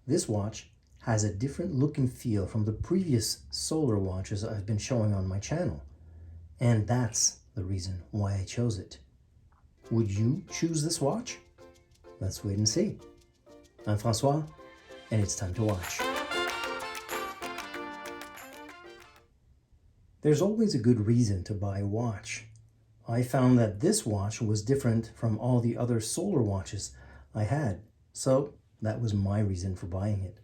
This watch has a different look and feel from the previous solar watches I've been showing on my channel. And that's the reason why I chose it. Would you choose this watch? Let's wait and see. I'm Francois, and it's time to watch. There's always a good reason to buy a watch. I found that this watch was different from all the other solar watches I had, so that was my reason for buying it.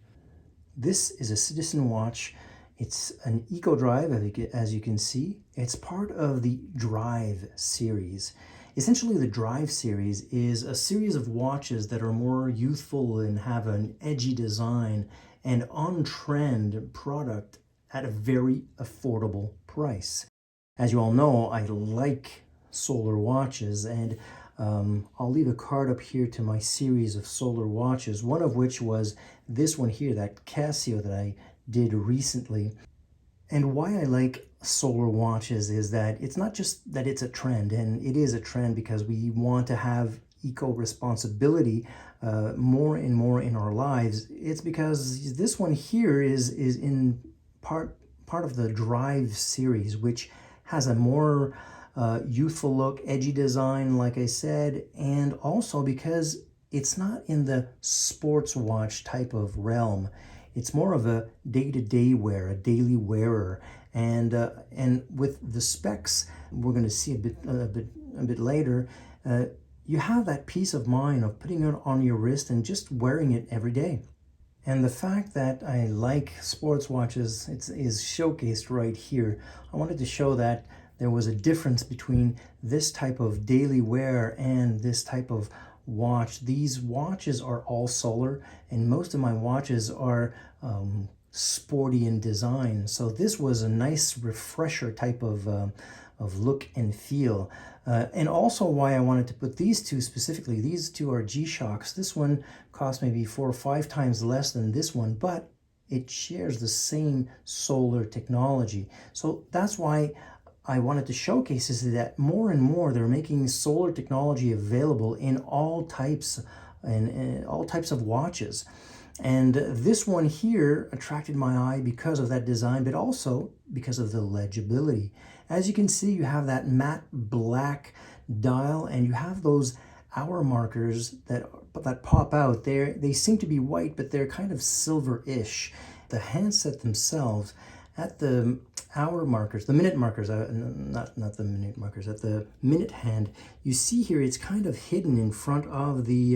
This is a Citizen watch. It's an Eco Drive, as you can see. It's part of the Drive series. Essentially, the Drive series is a series of watches that are more youthful and have an edgy design and on-trend product at a very affordable price. As you all know, I like solar watches, and I'll leave a card up here to my series of solar watches, one of which was this one here, that Casio that I did recently. And why I like solar watches is that it's not just that it's a trend, and it is a trend because we want to have eco-responsibility more and more in our lives. It's because this one here is in part of the Drive series, which has a more youthful look, edgy design, like I said, and also because it's not in the sports watch type of realm. It's more of a day-to-day wear, a daily wearer, and with the specs we're going to see a bit later. You have that peace of mind of putting it on your wrist and just wearing it every day. And the fact that I like sports watches is showcased right here. I wanted to show that there was a difference between this type of daily wear and this type of watch. These watches are all solar, and most of my watches are sporty in design. So this was a nice refresher type of look and feel. And also why I wanted to put these two specifically. These two are G-Shocks. This one cost maybe 4 or 5 times less than this one, but it shares the same solar technology. So that's why I wanted to showcase is that more and more they're making solar technology available in all types and all types of watches. And this one here attracted my eye because of that design, but also because of the legibility. As you can see, you have that matte black dial, and you have those hour markers that pop out. They seem to be white, but they're kind of silver-ish. The handset themselves, at the hour markers, the minute markers, not the minute markers, at the minute hand, you see here it's kind of hidden in front of the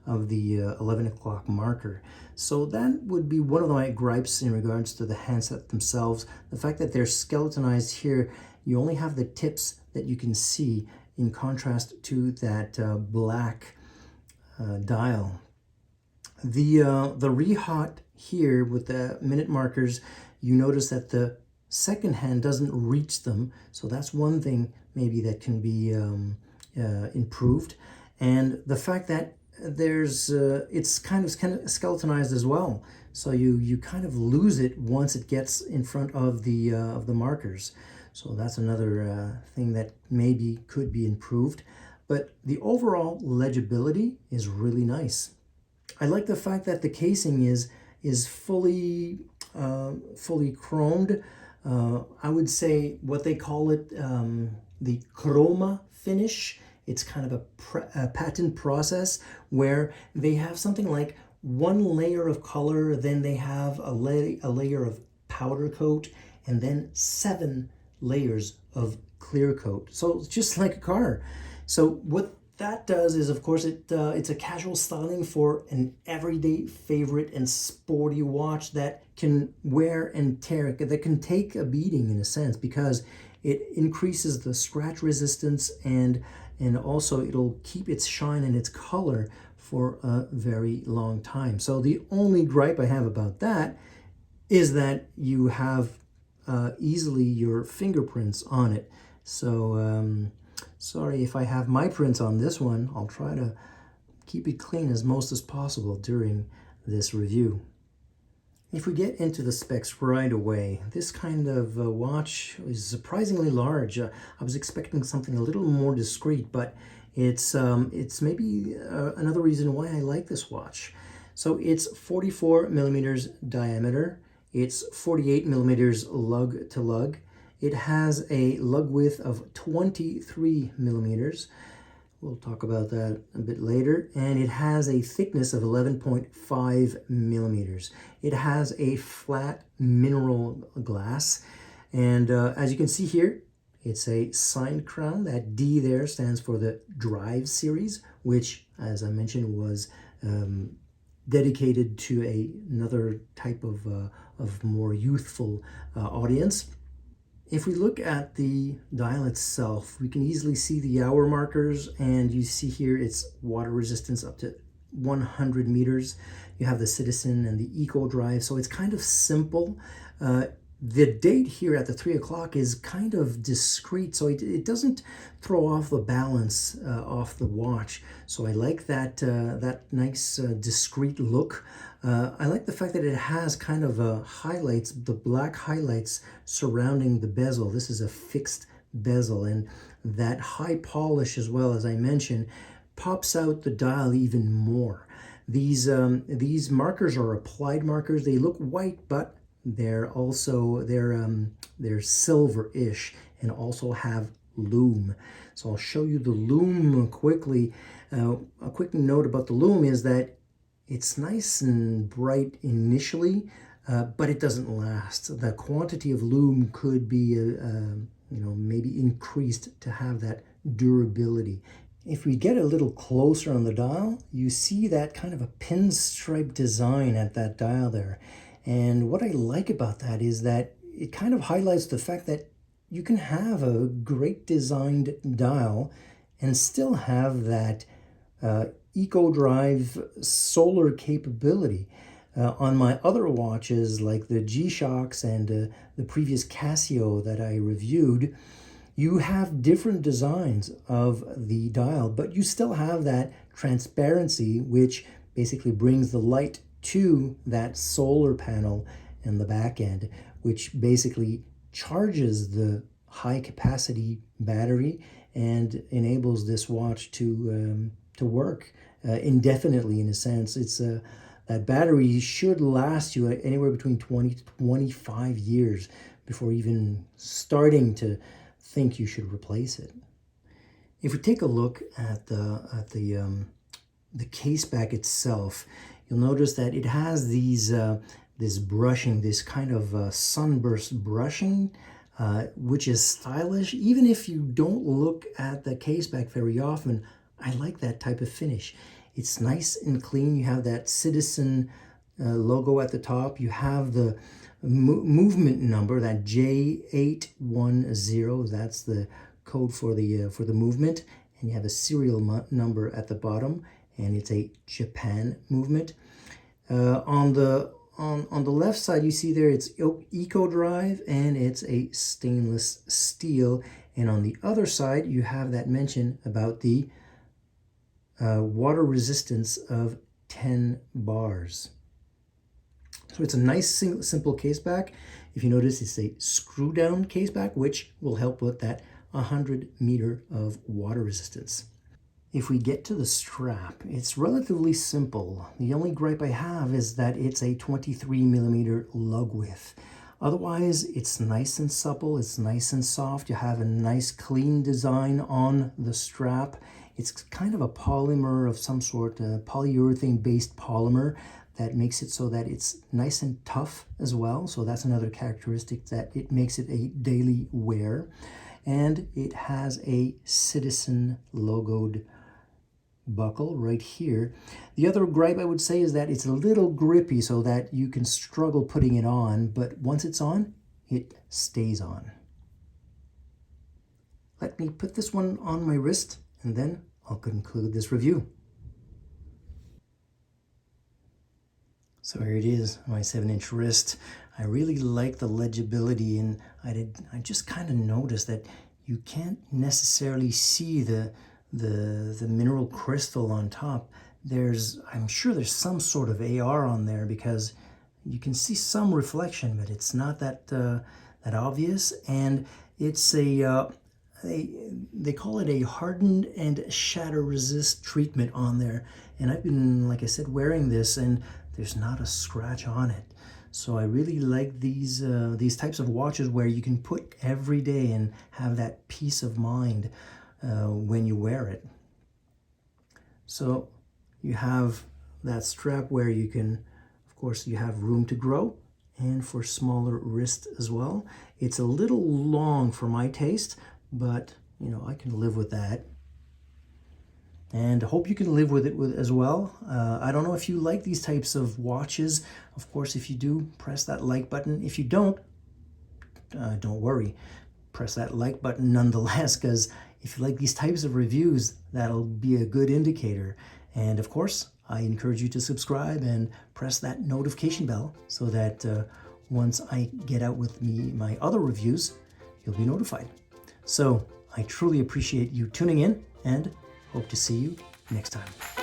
11 o'clock marker. So that would be one of my gripes in regards to the handset themselves. The fact that they're skeletonized here, you only have the tips that you can see in contrast to that black dial. The Rehot here with the minute markers, you notice that the second hand doesn't reach them. So that's one thing maybe that can be improved. And the fact that there's it's kind of skeletonized as well, so you kind of lose it once it gets in front of the markers. So that's another thing that maybe could be improved, but the overall legibility is really nice. I like the fact that the casing is fully chromed. I would say what they call it, the chroma finish. It's kind of a patent process where they have something like one layer of color, then they have a layer of powder coat, and then 7 layers of clear coat. So it's just like a car. So what that does is, of course, it's a casual styling for an everyday favorite and sporty watch that can wear and tear, that can take a beating in a sense, because it increases the scratch resistance, and also it'll keep its shine and its color for a very long time. So the only gripe I have about that is that you have easily your fingerprints on it. So sorry if I have my prints on this one. I'll try to keep it clean as most as possible during this review. If we get into the specs right away, this kind of watch is surprisingly large. I was expecting something a little more discreet, but it's maybe another reason why I like this watch. So it's 44 millimeters diameter. It's 48 millimeters lug to lug. It has a lug width of 23 millimeters. We'll talk about that a bit later. And it has a thickness of 11.5 millimeters. It has a flat mineral glass. And as you can see here, it's a signed crown. That D there stands for the Drive series, which, as I mentioned, was dedicated to another type of more youthful audience. If we look at the dial itself, we can easily see the hour markers, and you see here it's water resistance up to 100 meters. You have the Citizen and the Eco Drive, so it's kind of simple. The date here at the 3 o'clock is kind of discreet, so it doesn't throw off the balance off the watch. So I like that that nice discreet look. I like the fact that it has kind of highlights, the black highlights surrounding the bezel. This is a fixed bezel, and that high polish, as well as I mentioned, pops out the dial even more. These markers are applied markers. They look white, but they're also they're silver-ish and also have lume. So I'll show you the lume quickly. A quick note about the lume is that it's nice and bright initially, but it doesn't last. The quantity of lume could be maybe increased to have that durability. If we get a little closer on the dial, you see that kind of a pinstripe design at that dial there. And what I like about that is that it kind of highlights the fact that you can have a great designed dial and still have that Eco Drive solar capability. On my other watches, like the G-Shocks and the previous Casio that I reviewed, you have different designs of the dial, but you still have that transparency, which basically brings the light to that solar panel in the back end, which basically charges the high capacity battery and enables this watch to work indefinitely. In a sense, it's that battery should last you anywhere between 20 to 25 years before even starting to think you should replace it. If we take a look at the Caseback itself, you'll notice that it has this brushing, this kind of sunburst brushing, which is stylish. Even if you don't look at the Caseback very often, I like that type of finish. It's nice and clean. You have that Citizen logo at the top. You have the movement number, that J810. That's the code for the movement, and you have a serial number at the bottom, and it's a Japan movement. On the left side, you see there it's Eco Drive, and it's a stainless steel. And on the other side, you have that mention about the water resistance of 10 bars. So it's a nice simple Caseback. If you notice, it's a screw down Caseback, which will help with that 100 meter of water resistance. If we get to the strap, it's relatively simple. The only gripe I have is that it's a 23 millimeter lug width. Otherwise, it's nice and supple, it's nice and soft. You have a nice clean design on the strap. It's kind of a polymer of some sort, a polyurethane-based polymer that makes it so that it's nice and tough as well. So that's another characteristic that it makes it a daily wear. And it has a Citizen logoed buckle right here. The other gripe I would say is that it's a little grippy, so that you can struggle putting it on, but once it's on, it stays on. Let me put this one on my wrist, and then I'll conclude this review. So here it is, my 7-inch wrist. I really like the legibility, and I just kind of noticed that you can't necessarily see the mineral crystal on top. I'm sure there's some sort of AR on there, because you can see some reflection, but it's not that obvious. And it's they call it a hardened and shatter resist treatment on there. And I've been, like I said, wearing this and there's not a scratch on it. So I really like these types of watches where you can put every day and have that peace of mind when you wear it. So you have that strap where you can, of course, you have room to grow and for smaller wrist as well. It's a little long for my taste, but you know, I can live with that. And I hope you can live with it as well. I don't know if you like these types of watches. Of course, if you do, press that like button. If you don't worry. Press that like button nonetheless, because if you like these types of reviews, that'll be a good indicator. And of course, I encourage you to subscribe and press that notification bell so that once I get out with my other reviews, you'll be notified. So I truly appreciate you tuning in and hope to see you next time.